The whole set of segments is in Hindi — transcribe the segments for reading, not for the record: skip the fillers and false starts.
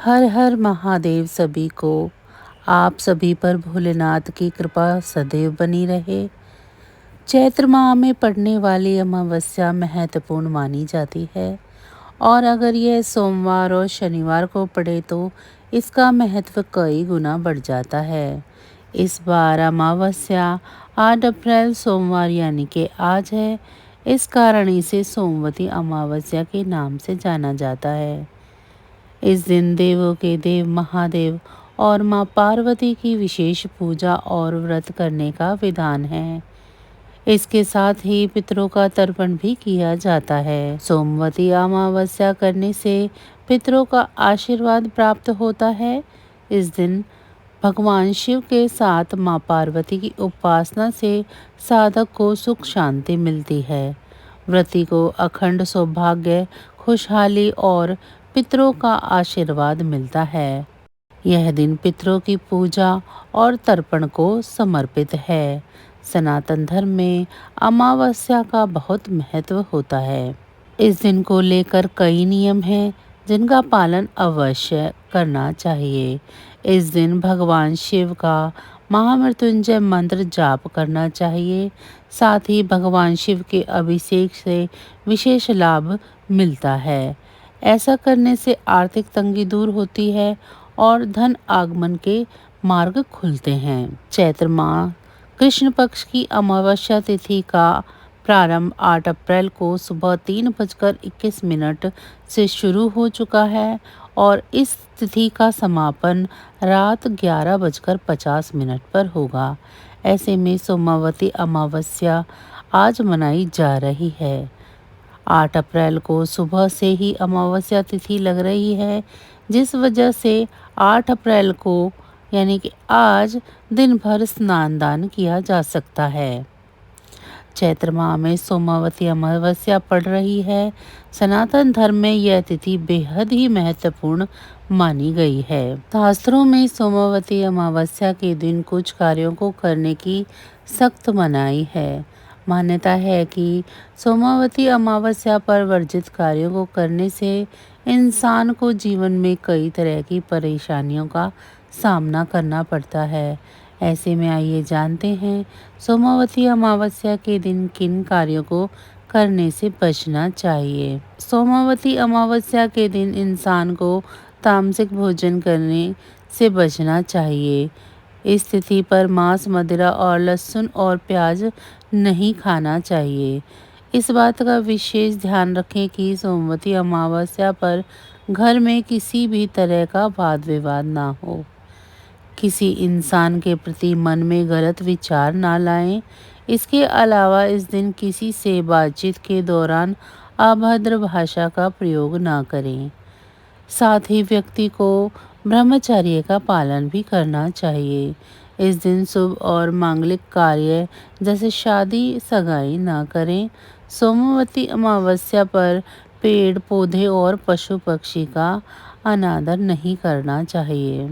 हर हर महादेव सभी को। आप सभी पर भोलेनाथ की कृपा सदैव बनी रहे। चैत्र माह में पड़ने वाली अमावस्या महत्वपूर्ण मानी जाती है और अगर यह सोमवार और शनिवार को पड़े तो इसका महत्व कई गुना बढ़ जाता है। इस बार अमावस्या 8 अप्रैल सोमवार यानी कि आज है। इस कारण इसे सोमवती अमावस्या के नाम से जाना जाता है। इस दिन देवों के देव महादेव और मां पार्वती की विशेष पूजा और व्रत करने का विधान है। इसके साथ ही पितरों का तर्पण भी किया जाता है। सोमवती अमावस्या करने से पितरों का आशीर्वाद प्राप्त होता है। इस दिन भगवान शिव के साथ मां पार्वती की उपासना से साधक को सुख शांति मिलती है। व्रती को अखंड सौभाग्य, खुशहाली और पितरों का आशीर्वाद मिलता है। यह दिन पितरों की पूजा और तर्पण को समर्पित है। सनातन धर्म में अमावस्या का बहुत महत्व होता है। इस दिन को लेकर कई नियम हैं जिनका पालन अवश्य करना चाहिए। इस दिन भगवान शिव का महामृत्युंजय मंत्र जाप करना चाहिए। साथ ही भगवान शिव के अभिषेक से विशेष लाभ मिलता है। ऐसा करने से आर्थिक तंगी दूर होती है और धन आगमन के मार्ग खुलते हैं। चैत्र माह कृष्ण पक्ष की अमावस्या तिथि का प्रारंभ 8 अप्रैल को सुबह 3:21 से शुरू हो चुका है और इस तिथि का समापन रात 11:50 पर होगा। ऐसे में सोमवती अमावस्या आज मनाई जा रही है। 8 अप्रैल को सुबह से ही अमावस्या तिथि लग रही है, जिस वजह से 8 अप्रैल को यानी कि आज दिन भर स्नान दान किया जा सकता है। चैत्र माह में सोमवती अमावस्या पड़ रही है। सनातन धर्म में यह तिथि बेहद ही महत्वपूर्ण मानी गई है। शास्त्रों में सोमवती अमावस्या के दिन कुछ कार्यों को करने की सख्त मनाही है। मान्यता है कि सोमवती अमावस्या पर वर्जित कार्यों को करने से इंसान को जीवन में कई तरह की परेशानियों का सामना करना पड़ता है। ऐसे में आइए जानते हैं सोमवती अमावस्या के दिन किन कार्यों को करने से बचना चाहिए। सोमवती अमावस्या के दिन इंसान को तामसिक भोजन करने से बचना चाहिए। इस तिथि पर मांस, मदिरा और लहसुन और प्याज नहीं खाना चाहिए। इस बात का विशेष ध्यान रखें कि सोमवती अमावस्या पर घर में किसी भी तरह का वाद विवाद ना हो। किसी इंसान के प्रति मन में गलत विचार ना लाएं। इसके अलावा इस दिन किसी से बातचीत के दौरान अभद्र भाषा का प्रयोग ना करें। साथ ही व्यक्ति को ब्रह्मचर्य का पालन भी करना चाहिए। इस दिन शुभ और मांगलिक कार्य जैसे शादी, सगाई ना करें। सोमवती अमावस्या पर पेड़, पौधे और पशु पक्षी का अनादर नहीं करना चाहिए।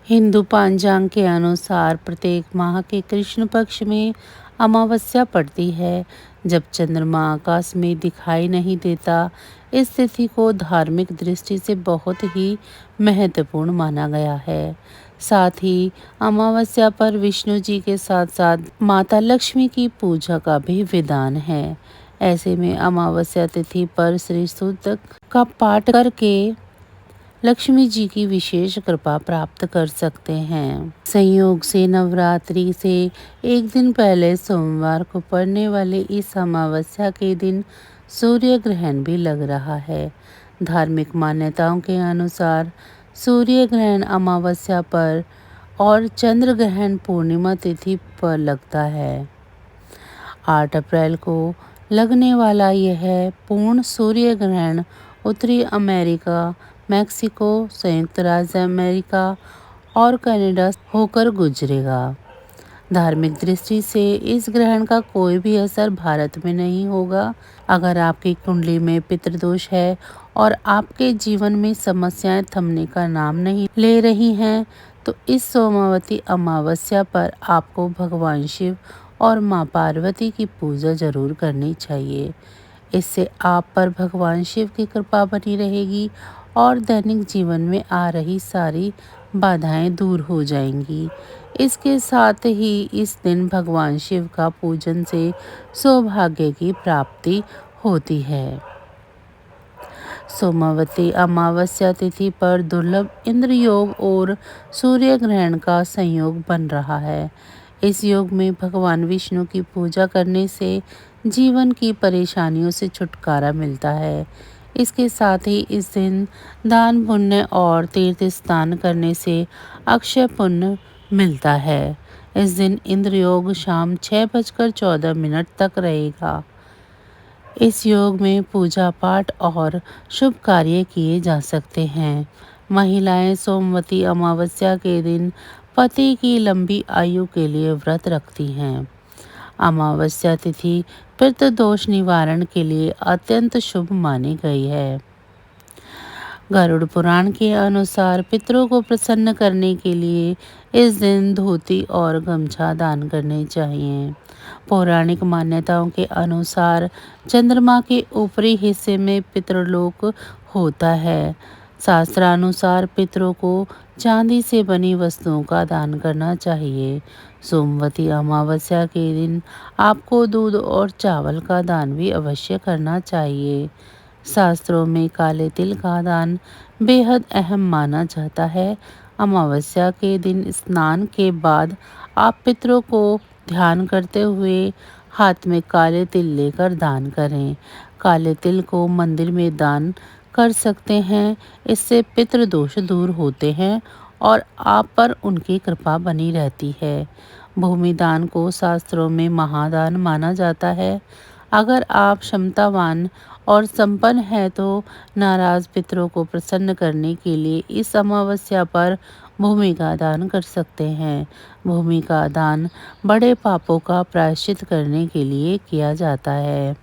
हिंदू पंचांग के अनुसार प्रत्येक माह के कृष्ण पक्ष में अमावस्या पड़ती है, जब चंद्रमा आकाश में दिखाई नहीं देता। इस तिथि को धार्मिक दृष्टि से बहुत ही महत्वपूर्ण माना गया है। साथ ही अमावस्या पर विष्णु जी के साथ साथ माता लक्ष्मी की पूजा का भी विधान है। ऐसे में अमावस्या तिथि पर श्री सूक्त का पाठ करके लक्ष्मी जी की विशेष कृपा प्राप्त कर सकते हैं। संयोग से नवरात्रि से एक दिन पहले सोमवार को पड़ने वाले इस अमावस्या के दिन सूर्य ग्रहण भी लग रहा है। धार्मिक मान्यताओं के अनुसार सूर्य ग्रहण अमावस्या पर और चंद्र ग्रहण पूर्णिमा तिथि पर लगता है। 8 अप्रैल को लगने वाला यह पूर्ण सूर्य ग्रहण उत्तरी अमेरिका, मैक्सिको, संयुक्त राज्य अमेरिका और कनाडा होकर गुजरेगा। धार्मिक दृष्टि से इस ग्रहण का कोई भी असर भारत में नहीं होगा। अगर आपकी कुंडली में पितृदोष है और आपके जीवन में समस्याएं थमने का नाम नहीं ले रही हैं, तो इस सोमवती अमावस्या पर आपको भगवान शिव और मां पार्वती की पूजा जरूर करनी चाहिए। इससे आप पर भगवान शिव की कृपा बनी रहेगी और दैनिक जीवन में आ रही सारी बाधाएं दूर हो जाएंगी। इसके साथ ही इस दिन भगवान शिव का पूजन से सौभाग्य की प्राप्ति होती है। सोमवती अमावस्या तिथि पर दुर्लभ इंद्र योग और सूर्य ग्रहण का संयोग बन रहा है। इस योग में भगवान विष्णु की पूजा करने से जीवन की परेशानियों से छुटकारा मिलता है। इसके साथ ही इस दिन दान पुण्य और तीर्थ स्नान करने से अक्षय पुण्य मिलता है। इस दिन इंद्र योग शाम 6:14 तक रहेगा। इस योग में पूजा पाठ और शुभ कार्य किए जा सकते हैं। महिलाएं सोमवती अमावस्या के दिन पति की लंबी आयु के लिए व्रत रखती हैं। अमावस्या तिथि पितृदोष निवारण के लिए अत्यंत शुभ मानी गई है। गरुड़ पुराण के अनुसार पितरों को प्रसन्न करने के लिए इस दिन धोती और गमछा दान करने चाहिए। पौराणिक मान्यताओं के अनुसार चंद्रमा के ऊपरी हिस्से में पितृलोक होता है। शास्त्रानुसार पितरों को चांदी से बनी वस्तुओं का दान करना चाहिए। सोमवती अमावस्या के दिन आपको दूध और चावल का दान भी अवश्य करना चाहिए। शास्त्रों में काले तिल का दान बेहद अहम माना जाता है। अमावस्या के दिन स्नान के बाद आप पितरों को ध्यान करते हुए हाथ में काले तिल लेकर दान करें। काले तिल को मंदिर में दान कर सकते हैं। इससे पितृदोष दूर होते हैं और आप पर उनकी कृपा बनी रहती है। भूमि दान को शास्त्रों में महादान माना जाता है। अगर आप क्षमतावान और संपन्न है तो नाराज पितरों को प्रसन्न करने के लिए इस अमावस्या पर भूमि का दान कर सकते हैं। भूमि का दान बड़े पापों का प्रायश्चित करने के लिए किया जाता है।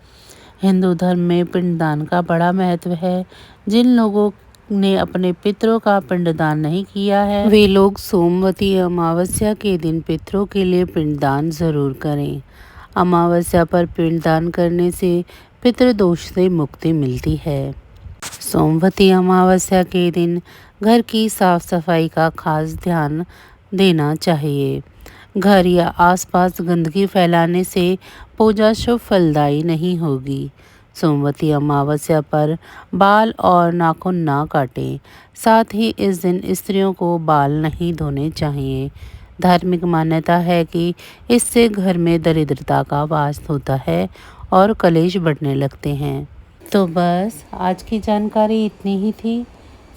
हिंदू धर्म में पिंडदान का बड़ा महत्व है। जिन लोगों ने अपने पितरों का पिंडदान नहीं किया है वे लोग सोमवती अमावस्या के दिन पितरों के लिए पिंडदान जरूर करें। अमावस्या पर पिंडदान करने से पितृदोष से मुक्ति मिलती है। सोमवती अमावस्या के दिन घर की साफ सफाई का खास ध्यान देना चाहिए। घर या आसपास गंदगी फैलाने से पूजा शुभ फलदायी नहीं होगी। सोमवती अमावस्या पर बाल और नाखून ना काटें। साथ ही इस दिन स्त्रियों को बाल नहीं धोने चाहिए। धार्मिक मान्यता है कि इससे घर में दरिद्रता का वास होता है और कलेश बढ़ने लगते हैं। तो बस आज की जानकारी इतनी ही थी।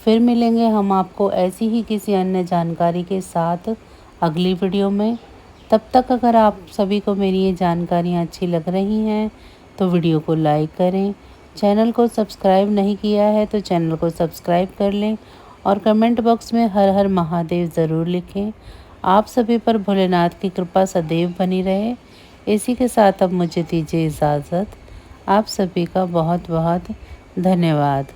फिर मिलेंगे हम आपको ऐसी ही किसी अन्य जानकारी के साथ अगली वीडियो में। तब तक अगर आप सभी को मेरी ये जानकारियाँ अच्छी लग रही हैं तो वीडियो को लाइक करें। चैनल को सब्सक्राइब नहीं किया है तो चैनल को सब्सक्राइब कर लें और कमेंट बॉक्स में हर हर महादेव ज़रूर लिखें। आप सभी पर भोलेनाथ की कृपा सदैव बनी रहे। इसी के साथ अब मुझे दीजिए इजाज़त। आप सभी का बहुत बहुत धन्यवाद।